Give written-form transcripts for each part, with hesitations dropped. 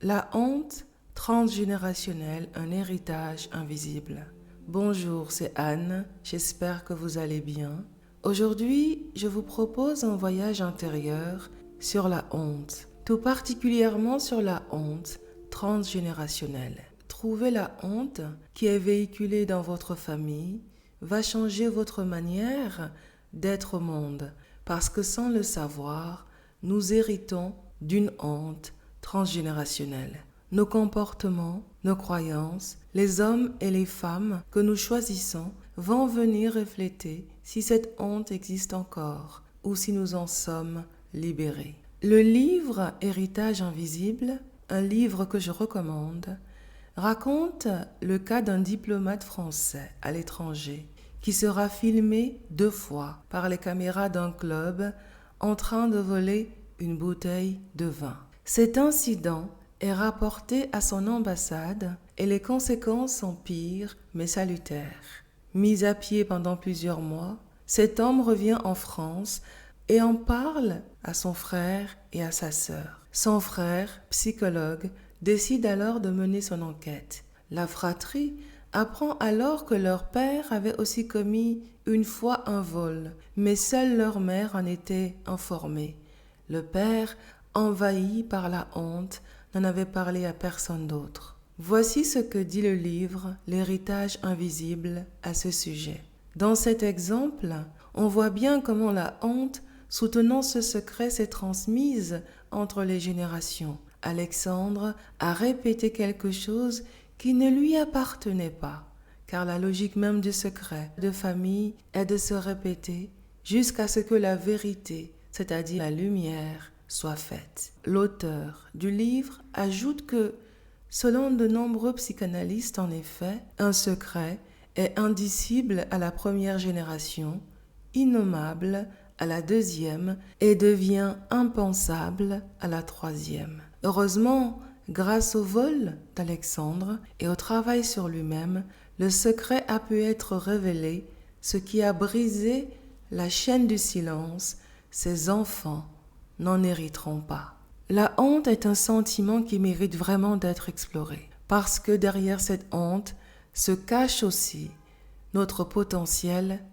La honte transgénérationnelle, un héritage invisible. Bonjour, c'est Anne, j'espère que vous allez bien. Aujourd'hui, je vous propose un voyage intérieur sur la honte, tout particulièrement sur la honte transgénérationnelle. Trouver la honte qui est véhiculée dans votre famille va changer votre manière d'être au monde, parce que sans le savoir, nous héritons d'une honte transgénérationnelle. Nos comportements, nos croyances, les hommes et les femmes que nous choisissons vont venir refléter si cette honte existe encore ou si nous en sommes libérés. Le livre Héritage invisible, un livre que je recommande, raconte le cas d'un diplomate français à l'étranger qui sera filmé 2 fois par les caméras d'un club en train de voler une bouteille de vin. Cet incident est rapporté à son ambassade et les conséquences sont pires mais salutaires. Mis à pied pendant plusieurs mois, cet homme revient en France et en parle à son frère et à sa sœur. Son frère, psychologue, décide alors de mener son enquête. La fratrie apprend alors que leur père avait aussi commis une fois un vol, mais seule leur mère en était informée. Le père, envahi par la honte, n'en avait parlé à personne d'autre. Voici ce que dit le livre L'héritage invisible à ce sujet. Dans cet exemple, on voit bien comment la honte, soutenant ce secret, s'est transmise entre les générations. Alexandre a répété quelque chose qui ne lui appartenait pas, car la logique même du secret de famille est de se répéter jusqu'à ce que la vérité, c'est-à-dire la lumière, soit faite. L'auteur du livre ajoute que, selon de nombreux psychanalystes en effet, un secret est indicible à la première génération, innommable à la deuxième et devient impensable à la troisième. Heureusement, grâce au vol d'Alexandre et au travail sur lui-même, le secret a pu être révélé, ce qui a brisé la chaîne du silence. Ses enfants n'en hériteront pas. La honte est un sentiment qui mérite vraiment d'être exploré, parce que derrière cette honte se cache aussi notre potentiel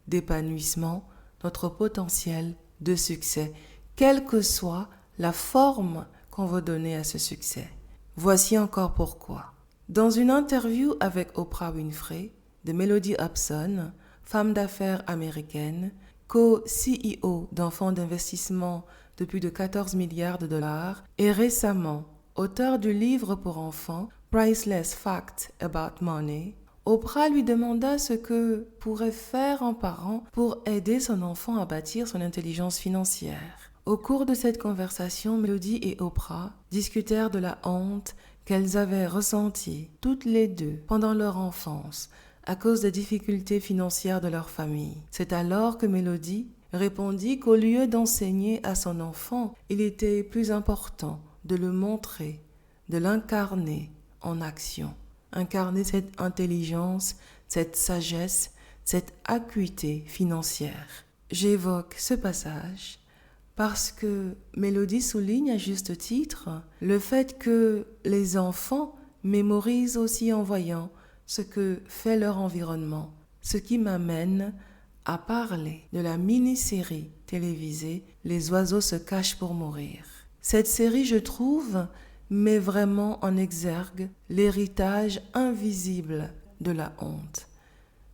d'épanouissement, notre potentiel de succès, quelle que soit la forme qu'on veut donner à ce succès. Voici encore pourquoi. Dans une interview avec Oprah Winfrey de Melody Hobson, femme d'affaires américaine, co-CEO d'un fonds d'investissement de plus de 14 milliards de dollars et récemment auteur du livre pour enfants Priceless Facts About Money, Oprah lui demanda ce que pourrait faire un parent pour aider son enfant à bâtir son intelligence financière. Au cours de cette conversation, Melody et Oprah discutèrent de la honte qu'elles avaient ressentie toutes les deux pendant leur enfance à cause des difficultés financières de leur famille. C'est alors que Melody répondit qu'au lieu d'enseigner à son enfant, il était plus important de le montrer, de l'incarner en action. Incarner cette intelligence, cette sagesse, cette acuité financière. J'évoque ce passage parce que Mélodie souligne à juste titre le fait que les enfants mémorisent aussi en voyant ce que fait leur environnement, ce qui m'amène à parler de la mini-série télévisée « Les oiseaux se cachent pour mourir ». Cette série, je trouve, met vraiment en exergue l'héritage invisible de la honte.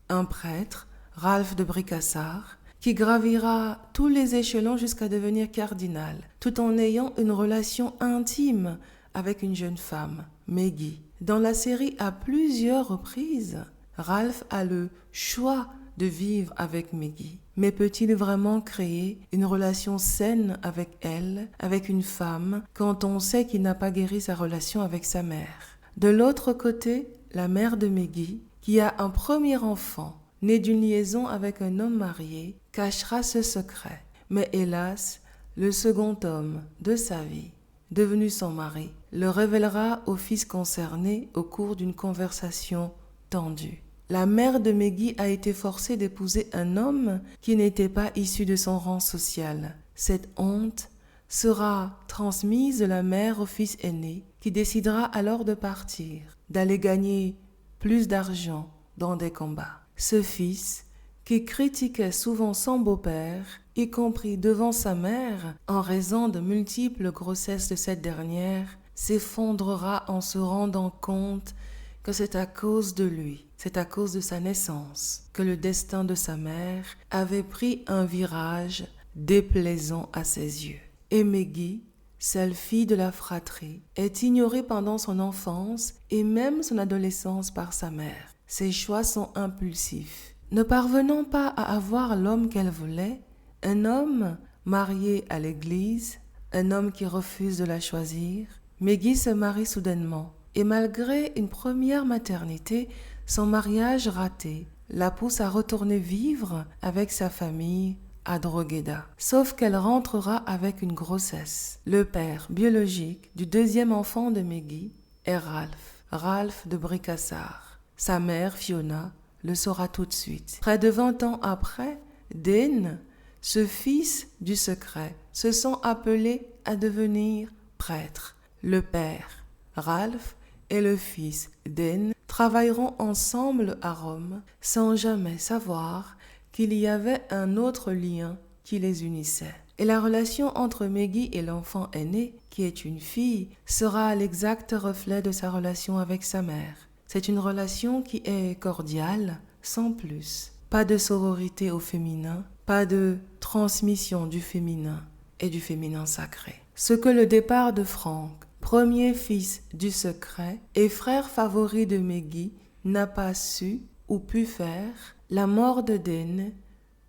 Un prêtre, Ralph de Bricassart, qui gravira tous les échelons jusqu'à devenir cardinal, tout en ayant une relation intime avec une jeune femme, Maggie. Dans la série, à plusieurs reprises, Ralph a le choix de vivre avec Maggie. Mais peut-il vraiment créer une relation saine avec elle, avec une femme, quand on sait qu'il n'a pas guéri sa relation avec sa mère? De l'autre côté, la mère de Maggie, qui a un premier enfant, né d'une liaison avec un homme marié, cachera ce secret. Mais hélas, le second homme de sa vie, devenu son mari, le révélera au fils concerné au cours d'une conversation tendue. La mère de Maggie a été forcée d'épouser un homme qui n'était pas issu de son rang social. Cette honte sera transmise de la mère au fils aîné qui décidera alors de partir, d'aller gagner plus d'argent dans des combats. Ce fils, qui critiquait souvent son beau-père, y compris devant sa mère, en raison de multiples grossesses de cette dernière, s'effondrera en se rendant compte que c'est à cause de lui, c'est à cause de sa naissance, que le destin de sa mère avait pris un virage déplaisant à ses yeux. Et Meggy, seule fille de la fratrie, est ignorée pendant son enfance et même son adolescence par sa mère. Ses choix sont impulsifs. Ne parvenant pas à avoir l'homme qu'elle voulait, un homme marié à l'église, un homme qui refuse de la choisir, Meggy se marie soudainement et malgré une première maternité, son mariage raté la pousse à retourner vivre avec sa famille à Drogheda. Sauf qu'elle rentrera avec une grossesse. Le père biologique du deuxième enfant de Meggy est Ralph de Bricassart. Sa mère, Fiona, le saura tout de suite. Près de 20 ans après, Dane, ce fils du secret, se sent appelé à devenir prêtre. Le père, Ralph, et le fils, Dane, travailleront ensemble à Rome sans jamais savoir qu'il y avait un autre lien qui les unissait. Et la relation entre Meggy et l'enfant aîné, qui est une fille, sera l'exact reflet de sa relation avec sa mère. C'est une relation qui est cordiale, sans plus. Pas de sororité au féminin, pas de transmission du féminin et du féminin sacré. Ce que le départ de Frank, premier fils du secret et frère favori de Meggy, n'a pas su ou pu faire, la mort de Dane,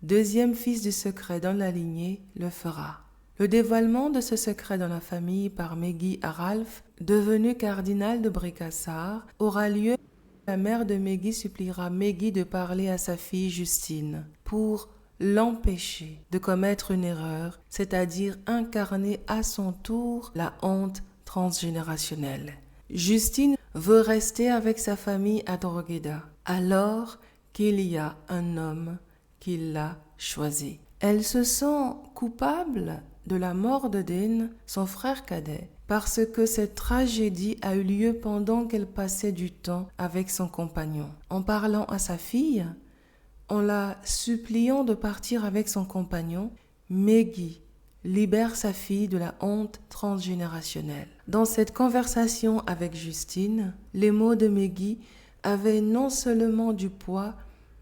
deuxième fils du secret dans la lignée, le fera. Le dévoilement de ce secret dans la famille par Meggy à Ralph, devenu cardinal de Bricassart, aura lieu. La mère de Meggy suppliera Meggy de parler à sa fille Justine pour l'empêcher de commettre une erreur, c'est-à-dire incarner à son tour la honte transgénérationnelle. Justine veut rester avec sa famille à Drogheda, alors qu'il y a un homme qui l'a choisi. Elle se sent coupable de la mort de Dane, son frère cadet, parce que cette tragédie a eu lieu pendant qu'elle passait du temps avec son compagnon. En parlant à sa fille, en la suppliant de partir avec son compagnon, Meggy libère sa fille de la honte transgénérationnelle. Dans cette conversation avec Justine, les mots de Meggy avaient non seulement du poids,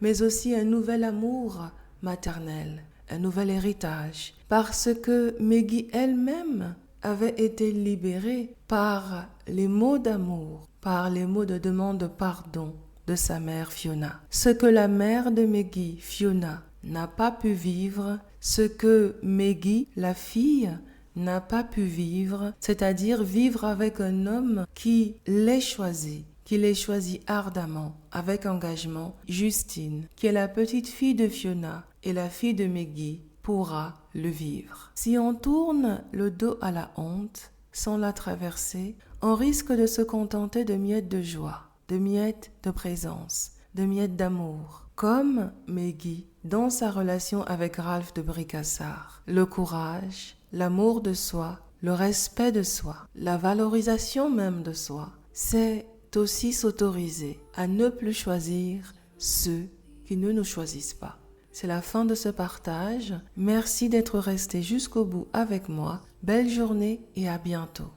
mais aussi un nouvel amour maternel, un nouvel héritage, parce que Meggy elle-même avait été libérée par les mots d'amour, par les mots de demande de pardon de sa mère Fiona. Ce que la mère de Meggy, Fiona, n'a pas pu vivre, ce que Meggy, la fille, n'a pas pu vivre, c'est-à-dire vivre avec un homme qui l'ait choisi ardemment, avec engagement, Justine, qui est la petite fille de Fiona et la fille de Meggy, pourra le vivre. Si on tourne le dos à la honte, sans la traverser, on risque de se contenter de miettes de joie, de miettes de présence, de miettes d'amour, comme Meggy dans sa relation avec Ralph de Bricassart. Le courage, l'amour de soi, le respect de soi, la valorisation même de soi, c'est aussi s'autoriser à ne plus choisir ceux qui ne nous choisissent pas. C'est la fin de ce partage. Merci d'être resté jusqu'au bout avec moi. Belle journée et à bientôt.